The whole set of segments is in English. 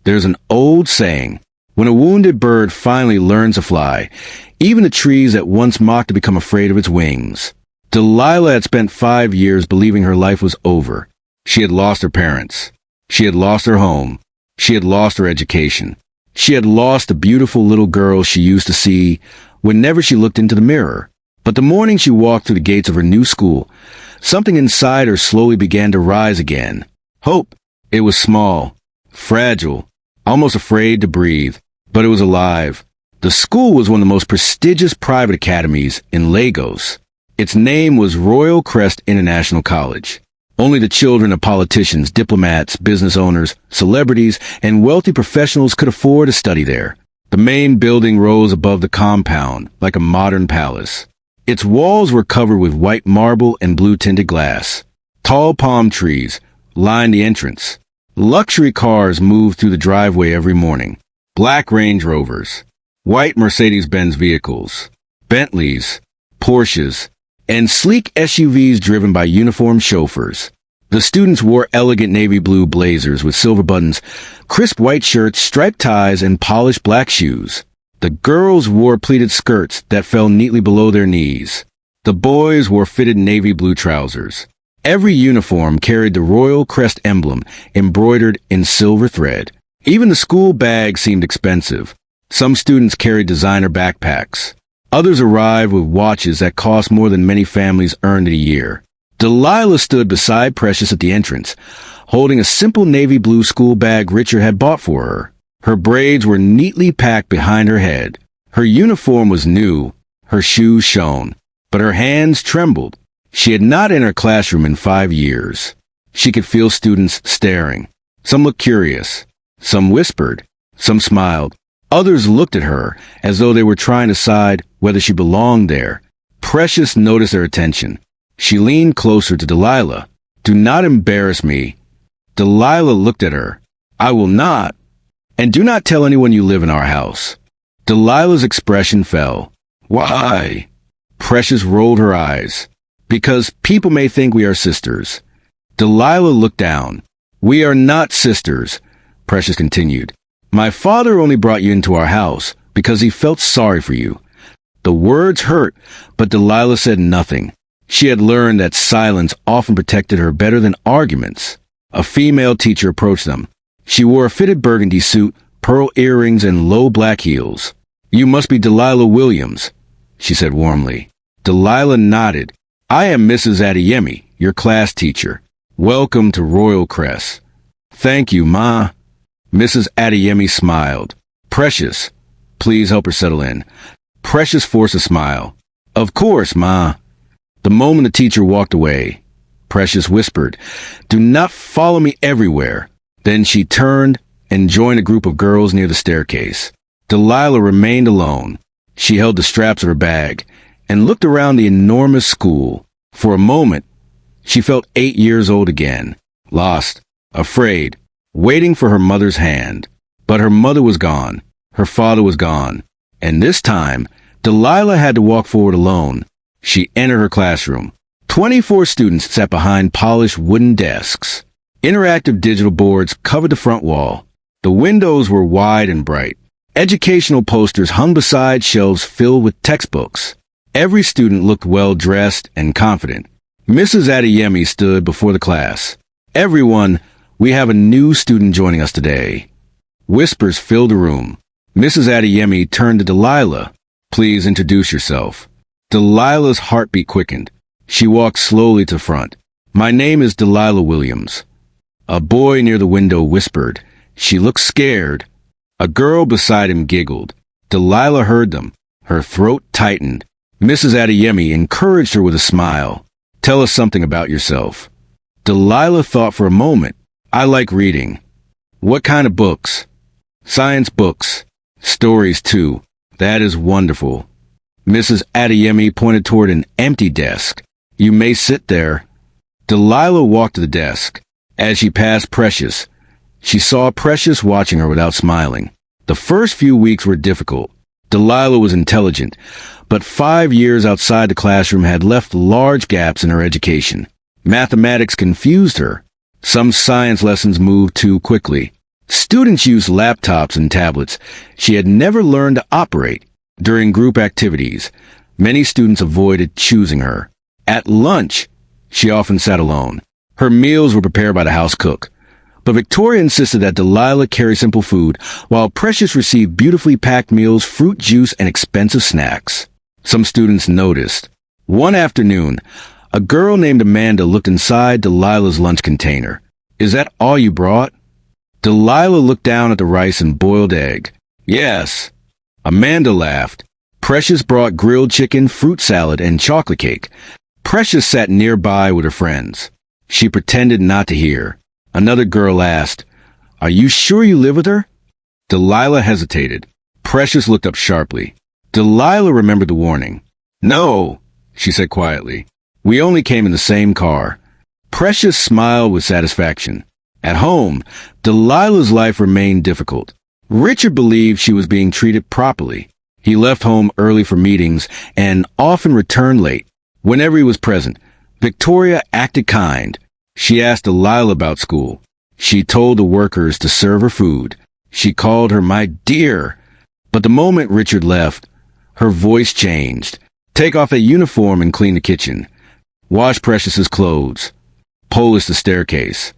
There's an old saying, when a wounded bird finally learns to fly, even the trees that once mocked to become afraid of its wings. Delilah had spent 5 years believing her life was over. She had lost her parents. She had lost her home. She had lost her education. She had lost the beautiful little girl she used to see whenever she looked into the mirror. But the morning she walked through the gates of her new school, something inside her slowly began to rise again. Hope. It was small, fragile, almost afraid to breathe, but it was alive. The school was one of the most prestigious private academies in Lagos. Its name was Royal Crest International College. Only the children of politicians, diplomats, business owners, celebrities, and wealthy professionals could afford to study there. The main building rose above the compound, like a modern palace. Its walls were covered with white marble and blue-tinted glass. Tall palm trees lined the entrance. Luxury cars moved through the driveway every morning. Black Range Rovers, white Mercedes-Benz vehicles, Bentleys, Porsches, and sleek SUVs driven by uniformed chauffeurs. The students wore elegant navy blue blazers with silver buttons, crisp white shirts, striped ties, and polished black shoes. The girls wore pleated skirts that fell neatly below their knees. The boys wore fitted navy blue trousers. Every uniform carried the Royal Crest emblem embroidered in silver thread. Even the school bags seemed expensive. Some students carried designer backpacks. Others arrived with watches that cost more than many families earned in a year. Delilah stood beside Precious at the entrance, holding a simple navy blue school bag Richard had bought for her. Her braids were neatly packed behind her head. Her uniform was new, her shoes shone, but her hands trembled. She had not entered a classroom in 5 years. She could feel students staring. Some looked curious. Some whispered. Some smiled. Others looked at her as though they were trying to decide whether she belonged there. Precious noticed their attention. She leaned closer to Delilah. "Do not embarrass me." Delilah looked at her. "I will not. And do not tell anyone you live in our house." Delilah's expression fell. "Why?" Precious rolled her eyes. "Because people may think we are sisters." Delilah looked down. "We are not sisters," Precious continued. "My father only brought you into our house because he felt sorry for you." The words hurt, but Delilah said nothing. She had learned that silence often protected her better than arguments. A female teacher approached them. She wore a fitted burgundy suit, pearl earrings, and low black heels. "You must be Delilah Williams," she said warmly. Delilah nodded. "I am Mrs. Adeyemi, your class teacher. Welcome to Royal Crest." "Thank you, Ma." Mrs. Adeyemi smiled. "Precious, please help her settle in." Precious forced a smile. "Of course, Ma." The moment the teacher walked away, Precious whispered, "Do not follow me everywhere." Then she turned and joined a group of girls near the staircase. Delilah remained alone. She held the straps of her bag and looked around the enormous school. For a moment, she felt 8 years old again, lost, afraid, waiting for her mother's hand. But her mother was gone. Her father was gone. And this time, Delilah had to walk forward alone. She entered her classroom. 24 students sat behind polished wooden desks. Interactive digital boards covered the front wall. The windows were wide and bright. Educational posters hung beside shelves filled with textbooks. Every student looked well-dressed and confident. Mrs. Adeyemi stood before the class. "Everyone, we have a new student joining us today." Whispers filled the room. Mrs. Adeyemi turned to Delilah. "Please introduce yourself." Delilah's heartbeat quickened. She walked slowly to the front. "My name is Delilah Williams." A boy near the window whispered. She looked scared. A girl beside him giggled. Delilah heard them. Her throat tightened. Mrs. Adeyemi encouraged her with a smile. "Tell us something about yourself." Delilah thought for a moment. "I like reading." "What kind of books?" "Science books. Stories, too." "That is wonderful." Mrs. Adeyemi pointed toward an empty desk. "You may sit there." Delilah walked to the desk. As she passed Precious, she saw Precious watching her without smiling. The first few weeks were difficult. Delilah was intelligent, but 5 years outside the classroom had left large gaps in her education. Mathematics confused her. Some science lessons moved too quickly. Students used laptops and tablets she had never learned to operate. During group activities, many students avoided choosing her. At lunch, she often sat alone. Her meals were prepared by the house cook. But Victoria insisted that Delilah carry simple food, while Precious received beautifully packed meals, fruit juice, and expensive snacks. Some students noticed. One afternoon, a girl named Amanda looked inside Delilah's lunch container. "Is that all you brought?" Delilah looked down at the rice and boiled egg. "Yes." Amanda laughed. Precious brought grilled chicken, fruit salad, and chocolate cake. Precious sat nearby with her friends. She pretended not to hear. Another girl asked, "Are you sure you live with her?" Delilah hesitated. Precious looked up sharply. Delilah remembered the warning. "No," she said quietly. "We only came in the same car." Precious smiled with satisfaction. At home, Delilah's life remained difficult. Richard believed she was being treated properly. He left home early for meetings and often returned late. Whenever he was present, Victoria acted kind. She asked Delilah about school. She told the workers to serve her food. She called her "my dear." But the moment Richard left, her voice changed. "Take off that uniform and clean the kitchen. Wash Precious's clothes. Polish the staircase.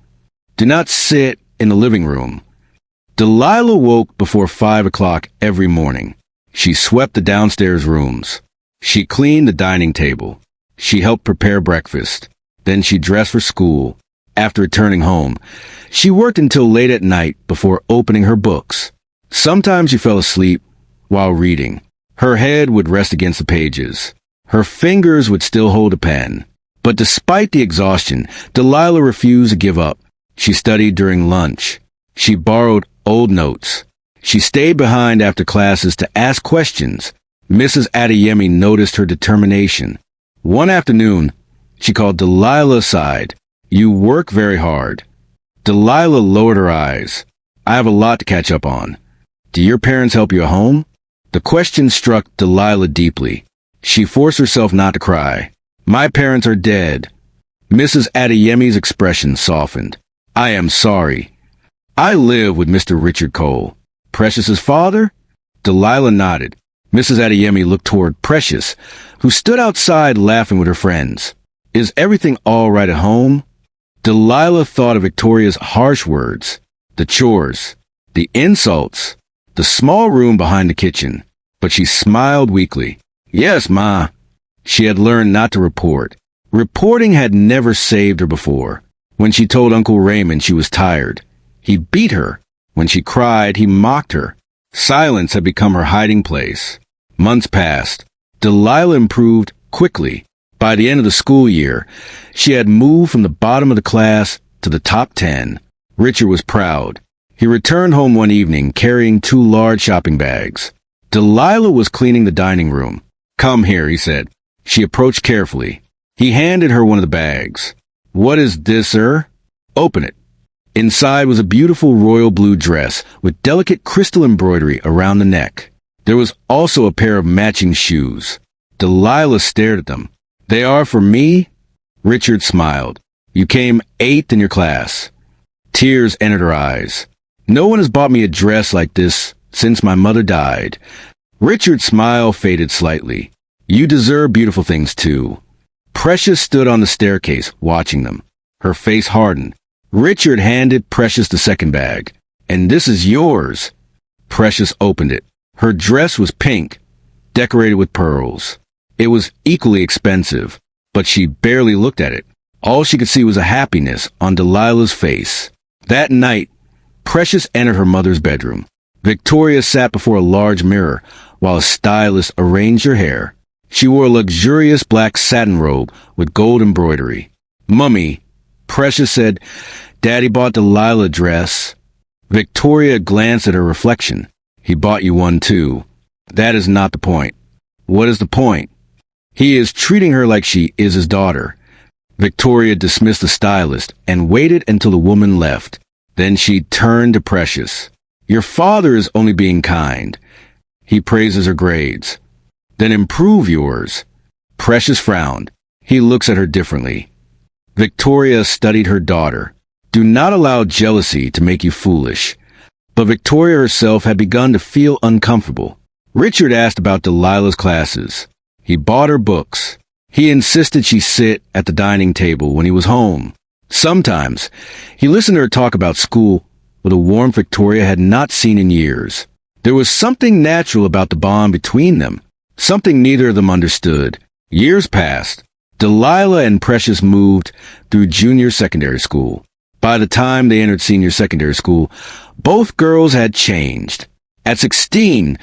Do not sit in the living room." Delilah woke before 5 o'clock every morning. She swept the downstairs rooms. She cleaned the dining table. She helped prepare breakfast. Then she dressed for school. After returning home, she worked until late at night before opening her books. Sometimes she fell asleep while reading. Her head would rest against the pages. Her fingers would still hold a pen. But despite the exhaustion, Delilah refused to give up. She studied during lunch. She borrowed old notes. She stayed behind after classes to ask questions. Mrs. Adeyemi noticed her determination. One afternoon, she called Delilah aside. "You work very hard." Delilah lowered her eyes. "I have a lot to catch up on." "Do your parents help you at home?" The question struck Delilah deeply. She forced herself not to cry. "My parents are dead." Mrs. Adeyemi's expression softened. "I am sorry." "I live with Mr. Richard Cole." "Precious's father?" Delilah nodded. Mrs. Adeyemi looked toward Precious, who stood outside laughing with her friends. "Is everything all right at home?" Delilah thought of Victoria's harsh words, the chores, the insults, the small room behind the kitchen, but she smiled weakly. "Yes, Ma." She had learned not to report. Reporting had never saved her before. When she told Uncle Raymond she was tired, he beat her. When she cried, he mocked her. Silence had become her hiding place. Months passed. Delilah improved quickly. By the end of the school year, she had moved from the bottom of the class to the top 10. Richard was proud. He returned home one evening carrying 2 large shopping bags. Delilah was cleaning the dining room. "Come here," he said. She approached carefully. He handed her one of the bags. "What is this, sir?" "Open it." Inside was a beautiful royal blue dress with delicate crystal embroidery around the neck. There was also a pair of matching shoes. Delilah stared at them. "They are for me?" Richard smiled. "You came 8th in your class." Tears entered her eyes. "No one has bought me a dress like this since my mother died." Richard's smile faded slightly. "You deserve beautiful things too." Precious stood on the staircase, watching them. Her face hardened. Richard handed Precious the second bag. "And this is yours." Precious opened it. Her dress was pink, decorated with pearls. It was equally expensive, but she barely looked at it. All she could see was a happiness on Delilah's face. That night, Precious entered her mother's bedroom. Victoria sat before a large mirror, while a stylist arranged her hair. She wore a luxurious black satin robe with gold embroidery. "Mummy," Precious said, "Daddy bought Delilah a dress." Victoria glanced at her reflection. "He bought you one too." "That is not the point." "What is the point?" "He is treating her like she is his daughter." Victoria dismissed the stylist and waited until the woman left. Then she turned to Precious. "Your father is only being kind. He praises her grades. Then improve yours." Precious frowned. "He looks at her differently." Victoria studied her daughter. "Do not allow jealousy to make you foolish. But Victoria herself had begun to feel uncomfortable. Richard asked about Delilah's classes. He bought her books. He insisted she sit at the dining table when he was home. Sometimes, he listened to her talk about school with a warmth Victoria had not seen in years. There was something natural about the bond between them, something neither of them understood. Years passed. Delilah and Precious moved through junior secondary school. By the time they entered senior secondary school, both girls had changed. At 16,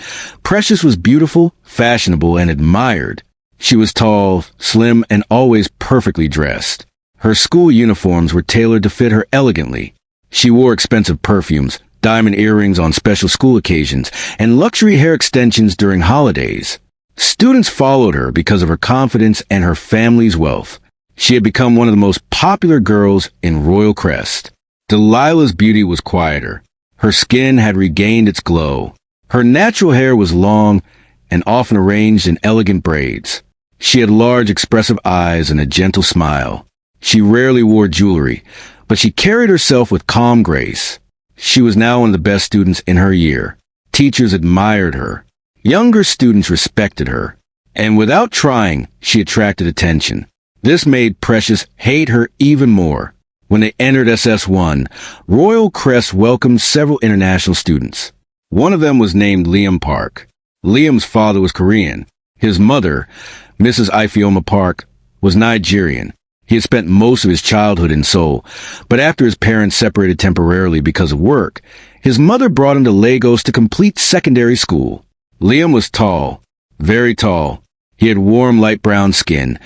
Precious was beautiful, fashionable, and admired. She was tall, slim, and always perfectly dressed. Her school uniforms were tailored to fit her elegantly. She wore expensive perfumes, diamond earrings on special school occasions, and luxury hair extensions during holidays. Students followed her because of her confidence and her family's wealth. She had become one of the most popular girls in Royal Crest. Delilah's beauty was quieter. Her skin had regained its glow. Her natural hair was long and often arranged in elegant braids. She had large, expressive eyes and a gentle smile. She rarely wore jewelry, but she carried herself with calm grace. She was now one of the best students in her year. Teachers admired her. Younger students respected her. And without trying, she attracted attention. This made Precious hate her even more. When they entered SS1, Royal Crest welcomed several international students. One of them was named Liam Park. Liam's father was Korean. His mother, Mrs. Ifeoma Park, was Nigerian. He had spent most of his childhood in Seoul, but after his parents separated temporarily because of work, his mother brought him to Lagos to complete secondary school. Liam was tall, very tall. He had warm light brown skin,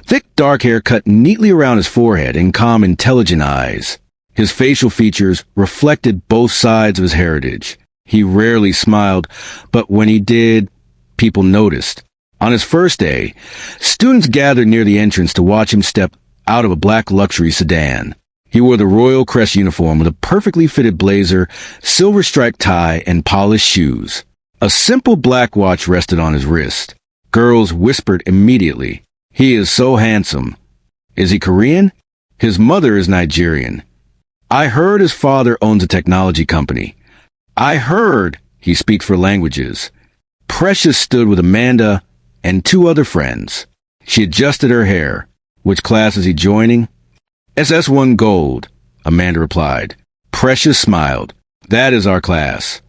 thick dark hair cut neatly around his forehead, and calm, intelligent eyes. His facial features reflected both sides of his heritage. He rarely smiled, but when he did, people noticed. On his first day, students gathered near the entrance to watch him step out of a black luxury sedan. He wore the Royal Crest uniform with a perfectly fitted blazer, silver-striped tie, and polished shoes. A simple black watch rested on his wrist. Girls whispered immediately, "He is so handsome." "Is he Korean?" "His mother is Nigerian." "I heard his father owns a technology company." "I heard he speaks 4 languages." Precious stood with Amanda and 2 other friends. She adjusted her hair. "Which class is he joining?" "SS1 Gold," Amanda replied. Precious smiled. "That is our class."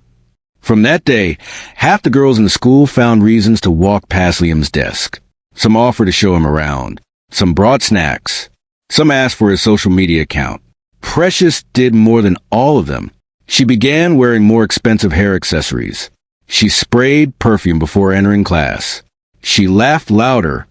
From that day, half the girls in the school found reasons to walk past Liam's desk. Some offered to show him around. Some brought snacks. Some asked for his social media account. Precious did more than all of them. She began wearing more expensive hair accessories. She sprayed perfume before entering class. She laughed louder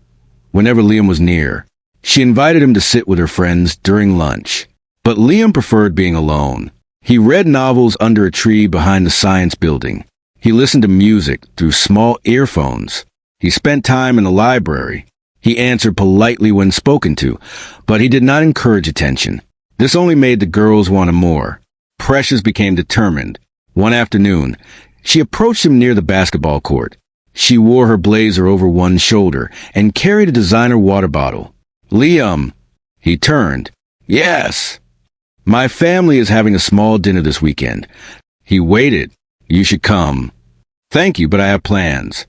whenever Liam was near. She invited him to sit with her friends during lunch. But Liam preferred being alone. He read novels under a tree behind the science building. He listened to music through small earphones. He spent time in the library. He answered politely when spoken to, but he did not encourage attention. This only made the girls want him more. Precious became determined. One afternoon, she approached him near the basketball court. She wore her blazer over one shoulder and carried a designer water bottle. "Liam." He turned. "Yes." "My family is having a small dinner this weekend." He waited. "You should come." "Thank you, but I have plans."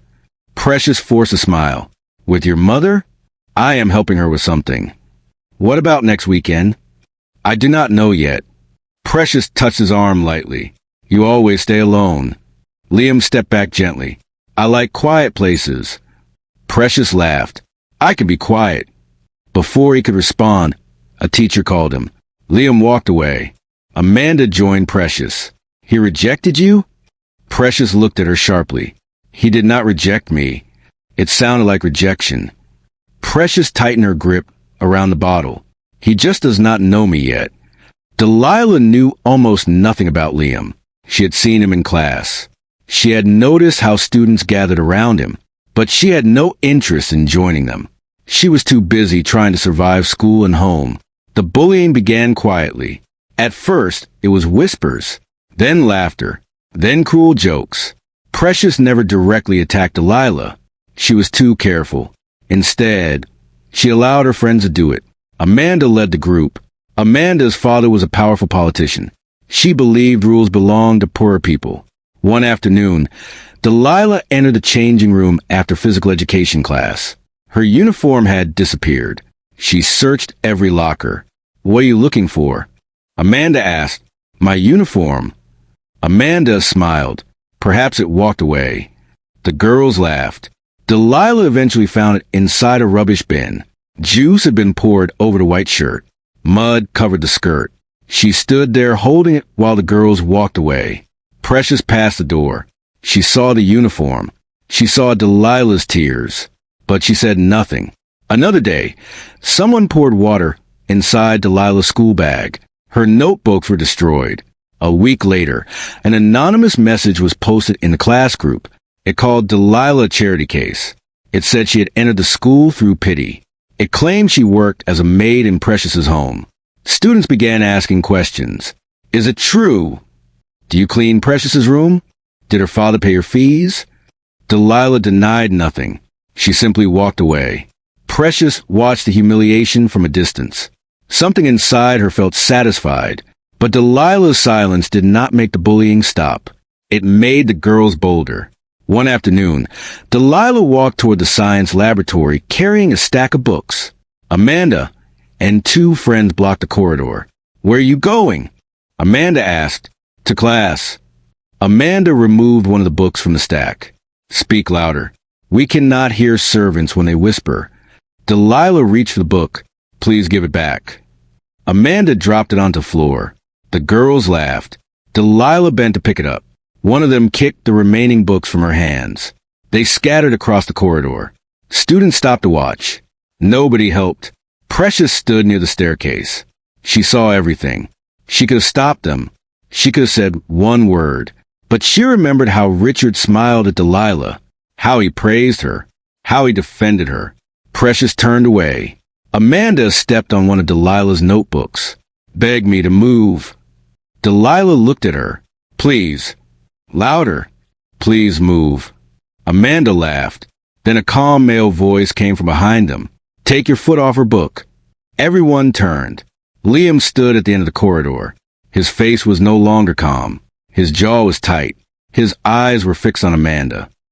Precious forced a smile. "With your mother?" "I am helping her with something." "What about next weekend?" "I do not know yet." Precious touched his arm lightly. "You always stay alone." Liam stepped back gently. "I like quiet places." Precious laughed. "I can be quiet." Before he could respond, a teacher called him. Liam walked away. Amanda joined Precious. "He rejected you?" Precious looked at her sharply. "He did not reject me." It sounded like rejection. Precious tightened her grip around the bottle. "He just does not know me yet." Delilah knew almost nothing about Liam. She had seen him in class. She had noticed how students gathered around him, but she had no interest in joining them. She was too busy trying to survive school and home. The bullying began quietly. At first, it was whispers, then laughter, then cruel jokes. Precious never directly attacked Delilah. She was too careful. Instead, she allowed her friends to do it. Amanda led the group. Amanda's father was a powerful politician. She believed rules belonged to poorer people. One afternoon, Delilah entered the changing room after physical education class. Her uniform had disappeared. She searched every locker. "What are you looking for?" Amanda asked. "My uniform." Amanda smiled. Perhaps it walked away. The girls laughed. Delilah eventually found it inside a rubbish bin. Juice had been poured over the white shirt. Mud covered the skirt. She stood there holding it while the girls walked away. Precious passed the door. She saw the uniform. She saw Delilah's tears. But she said nothing. Another day, someone poured water inside Delilah's school bag. Her notebooks were destroyed. A week later, an anonymous message was posted in the class group. It called Delilah a charity case. It said she had entered the school through pity. It claimed she worked as a maid in Precious's home. Students began asking questions. Is it true? Do you clean Precious's room? Did her father pay her fees? Delilah denied nothing. She simply walked away. Precious watched the humiliation from a distance. Something inside her felt satisfied, but Delilah's silence did not make the bullying stop. It made the girls bolder. One afternoon, Delilah walked toward the science laboratory carrying a stack of books. Amanda and two friends blocked the corridor. "Where are you going?" Amanda asked. "To class." Amanda removed one of the books from the stack. "Speak louder. We cannot hear servants when they whisper." Delilah reached for the book. "Please give it back." Amanda dropped it onto the floor. The girls laughed. Delilah bent to pick it up. One of them kicked the remaining books from her hands. They scattered across the corridor. Students stopped to watch. Nobody helped. Precious stood near the staircase. She saw everything. She could have stopped them. She could have said one word. But she remembered how Richard smiled at Delilah, how he praised her, how he defended her. Precious turned away. Amanda stepped on one of Delilah's notebooks. "Beg me to move." Delilah looked at her. "Please." Louder. "Please move." Amanda laughed. Then a calm male voice came from behind them. "Take your foot off her book." Everyone turned. Liam stood at the end of the corridor. His face was no longer calm. His jaw was tight. His eyes were fixed on Amanda.